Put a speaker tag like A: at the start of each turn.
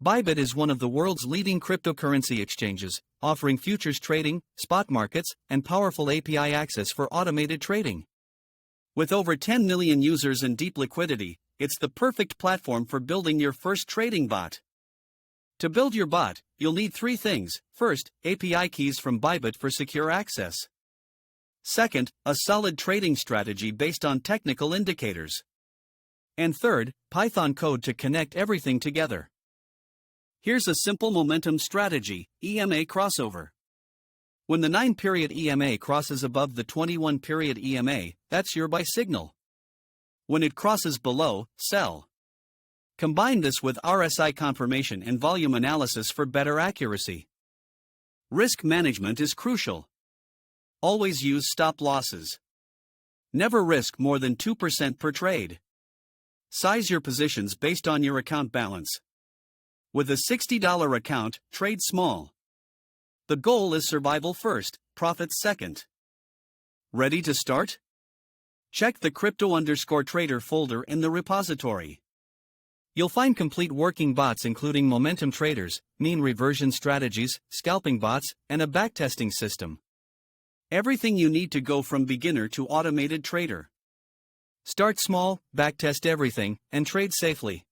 A: Bybit is one of the world's leading cryptocurrency exchanges, offering futures trading, spot markets, and powerful API access for automated trading. With over 10 million users and deep liquidity, it's the perfect platform for building your first trading bot. To build your bot, you'll need three things. First, API keys from Bybit for secure access. Second, a solid trading strategy based on technical indicators. And third, Python code to connect everything together. Here's a simple momentum strategy: EMA crossover. When the 9-period EMA crosses above the 21-period EMA, that's your buy signal. When it crosses below, sell. Combine this with RSI confirmation and volume analysis for better accuracy. Risk management is crucial. Always use stop losses. Never risk more than 2% per trade. Size your positions based on your account balance. With a $60 account, trade small. The goal is survival first, profits second. Ready to start? Check the crypto_trader folder in the repository. You'll find complete working bots including momentum traders, mean reversion strategies, scalping bots, and a backtesting system. Everything you need to go from beginner to automated trader. Start small, backtest everything, and trade safely.